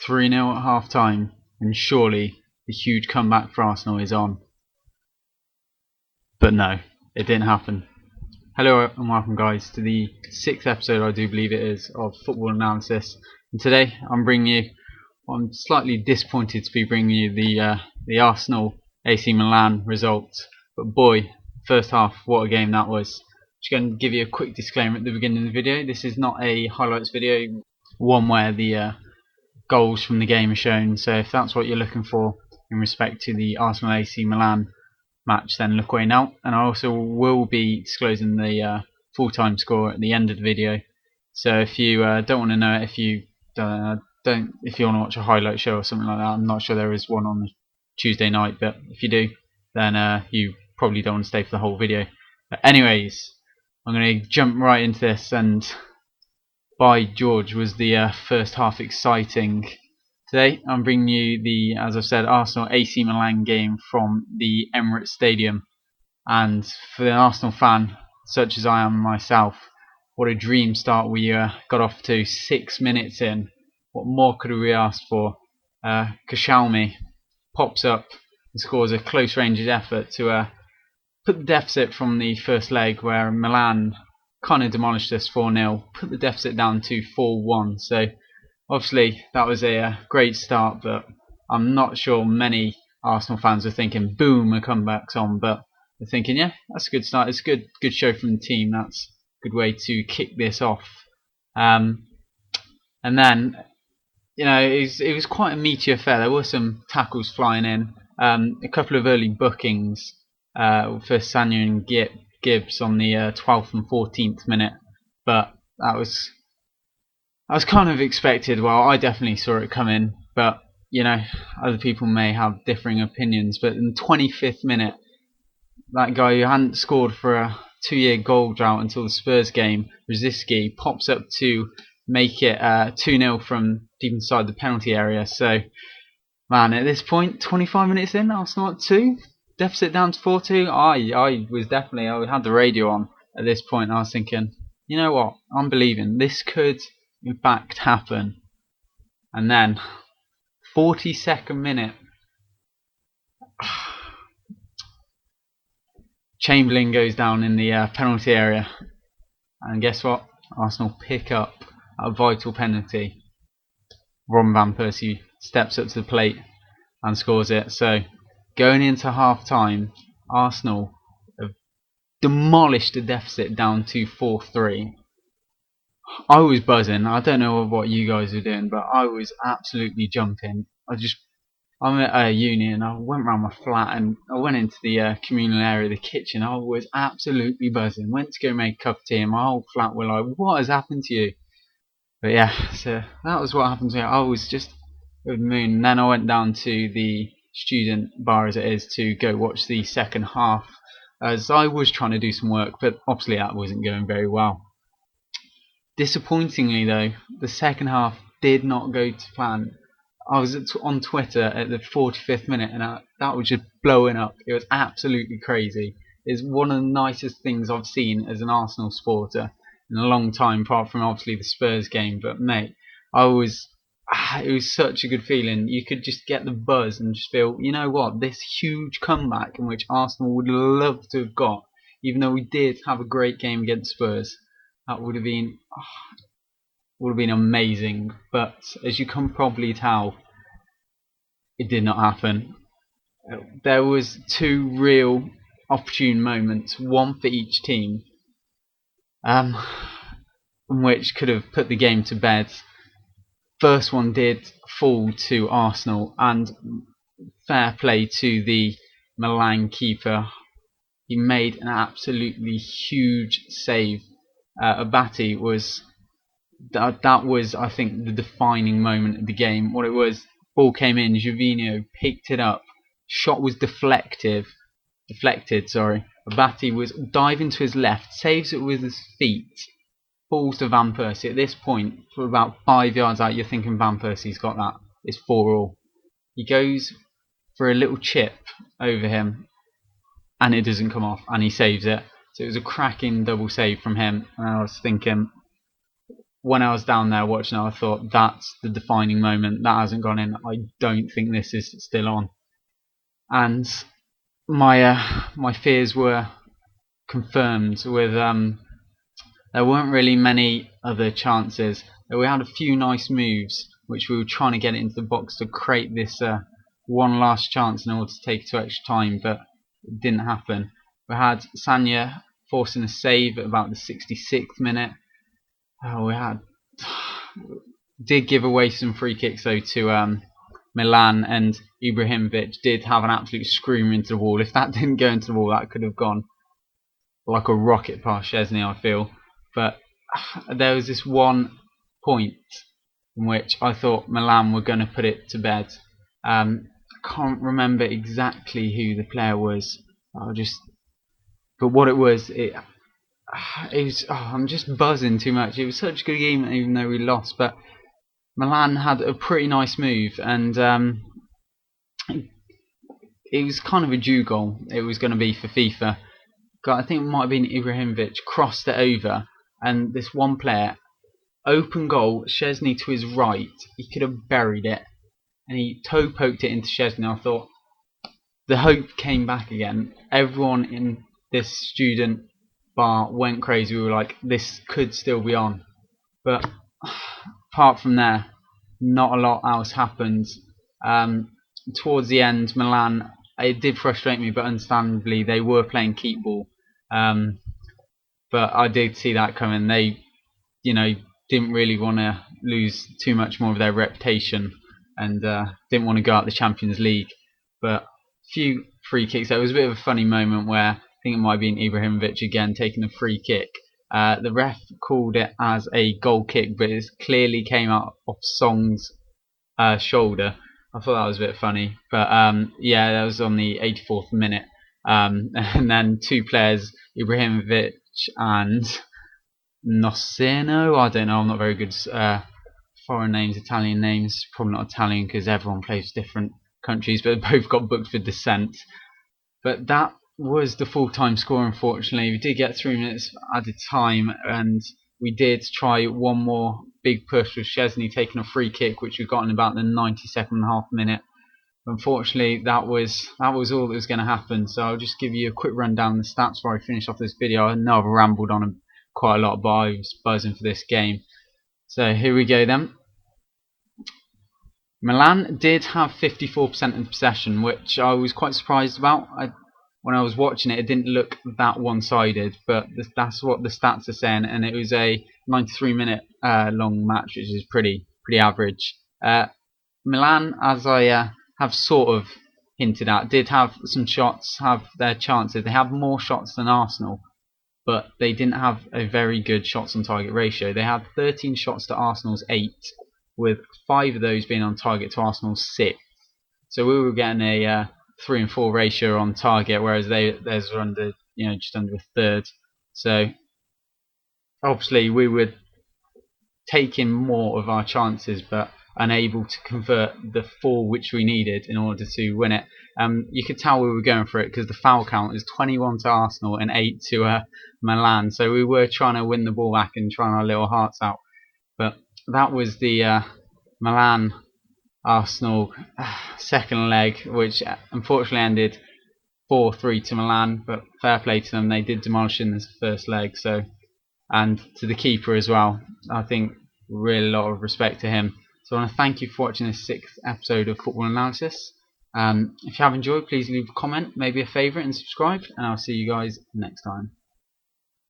3-0 at half time, and surely the huge comeback for Arsenal is on. But no, it didn't happen. Hello and welcome guys to the 6th episode, I do believe it is, of Football Analysis. And today I'm slightly disappointed to be bringing you the Arsenal AC Milan result. But boy, first half, what a game that was. Just going to give you a quick disclaimer at the beginning of the video. This is not a highlights video, one where the goals from the game are shown. So if that's what you're looking for in respect to the Arsenal AC Milan match, then look away now. And I also will be disclosing the full-time score at the end of the video. So if you don't want to know it, if you want to watch a highlight show or something like that, I'm not sure there is one on Tuesday night, but if you do, then you probably don't want to stay for the whole video. But anyways, I'm going to jump right into this, and by George, was the first half exciting. Today I'm bringing you as I've said, Arsenal AC Milan game from the Emirates Stadium. And for an Arsenal fan, such as I am myself, what a dream start we got off to 6 minutes in. What more could we ask for? Koscielny pops up and scores a close range effort to put the deficit from the first leg, where Milan kind of demolished us 4-0, put the deficit down to 4-1. So obviously that was a great start, but I'm not sure many Arsenal fans are thinking, boom, a comeback's on. But they're thinking, yeah, that's a good start. It's a good show from the team. That's a good way to kick this off. And then, you know, it was quite a meaty affair. There were some tackles flying in, a couple of early bookings for Sanyo and Gibbs on the 12th and 14th minute, but that was kind of expected. Well, I definitely saw it coming, but you know, other people may have differing opinions. But in the 25th minute, that guy who hadn't scored for a 2-year goal drought until the Spurs game, Rosicky, pops up to make it 2-0 from deep inside the penalty area. So, man, at this point, 25 minutes in, Arsenal at 2, deficit down to 4-2. I had the radio on at this point. I was thinking, you know what, I'm believing this could in fact happen. And then 42nd minute, Chamberlain goes down in the penalty area, and guess what, Arsenal pick up a vital penalty. Ron Van Persie steps up to the plate and scores it. So going into half time, Arsenal have demolished the deficit down to 4-3. I was buzzing. I don't know what you guys were doing, but I was absolutely jumping. I'm at uni, and I went around my flat and I went into the communal area, the kitchen. I was absolutely buzzing. Went to go make a cup of tea, and my whole flat were like, "What has happened to you?" But yeah, so that was what happened to me. I was just over the moon. And then I went down to the student bar, as it is, to go watch the second half, as I was trying to do some work, but obviously that wasn't going very well. Disappointingly though, the second half did not go to plan. I was on Twitter at the 45th minute, and that was just blowing up. It was absolutely crazy. It's one of the nicest things I've seen as an Arsenal supporter in a long time, apart from obviously the Spurs game. But mate, it was such a good feeling. You could just get the buzz and just feel, you know what, this huge comeback in which Arsenal would love to have got, even though we did have a great game against Spurs, that would have been amazing. But as you can probably tell, it did not happen. There was 2 real opportune moments, one for each team, which could have put the game to bed. First one did fall to Arsenal, and fair play to the Milan keeper. He made an absolutely huge save. Abati was that was, I think, the defining moment of the game. What it was, ball came in, Jorginho picked it up, shot was deflected. Abati was diving to his left, saves it with his feet, falls to Van Persie. At this point, for about 5 yards out, you're thinking Van Persie's got that. It's 4-all. He goes for a little chip over him, and it doesn't come off, and he saves it. So it was a cracking double save from him. And I was thinking, when I was down there watching it, I thought that's the defining moment. That hasn't gone in. I don't think this is still on. And my fears were confirmed with there weren't really many other chances. We had a few nice moves which we were trying to get it into the box to create this one last chance in order to take it to extra time, but it didn't happen. We had Sanya forcing a save at about the 66th minute. We did give away some free kicks though to Milan, and Ibrahimovic did have an absolute screamer into the wall. If that didn't go into the wall, that could have gone like a rocket past Szczesny, I feel. But there was this one point in which I thought Milan were going to put it to bed. I can't remember exactly who the player was. But what it was, it was. Oh, I'm just buzzing too much. It was such a good game, even though we lost. But Milan had a pretty nice move, and it was kind of a due goal. It was going to be for FIFA. I think it might have been Ibrahimovic crossed it over, and this one player, open goal, Szczesny to his right, he could have buried it, and he toe poked it into Szczesny. I thought the hope came back again. Everyone in this student bar went crazy. We were like, this could still be on. But apart from there, not a lot else happened. Towards the end, Milan, it did frustrate me, but understandably they were playing keep ball. But I did see that coming. They, didn't really want to lose too much more of their reputation, and didn't want to go out the Champions League. But a few free kicks. There was a bit of a funny moment where I think it might have been Ibrahimovic again taking a free kick. The ref called it as a goal kick, but it clearly came out off Song's shoulder. I thought that was a bit funny. But yeah, that was on the 84th minute. And then two players, Ibrahimovic and Noceno. I don't know, I'm not very good foreign names, Italian names. Probably not Italian because everyone plays different countries, but both got booked for dissent. But that was the full-time score, unfortunately. We did get 3 minutes added time, and we did try one more big push with Szczesny taking a free kick, which we got in about the 92nd and a half minute. Unfortunately, that was all that was going to happen. So I'll just give you a quick rundown of the stats before I finish off this video. I know I've rambled on quite a lot, but I was buzzing for this game. So here we go then. Milan did have 54% of possession, which I was quite surprised about. When I was watching it, it didn't look that one-sided, but that's what the stats are saying, and it was a 93-minute long match, which is pretty average. Milan, as I have sort of hinted at, did have some shots, have their chances. They have more shots than Arsenal, but they didn't have a very good shots on target ratio. They had 13 shots to Arsenal's 8, with 5 of those being on target to Arsenal's 6. So we were getting a 3 and 4 ratio on target, whereas theirs were under, just under a third. So obviously we were taking more of our chances, but unable to convert the 4 which we needed in order to win it. You could tell we were going for it because the foul count is 21 to Arsenal and 8 to Milan. So we were trying to win the ball back and trying our little hearts out. But that was the Milan Arsenal second leg, which unfortunately ended 4-3 to Milan. But fair play to them, they did demolish in this first leg. So, and to the keeper as well. I think really a lot of respect to him. So I want to thank you for watching this 6th episode of Football Analysis. If you have enjoyed, please leave a comment, maybe a favourite, and subscribe. And I'll see you guys next time.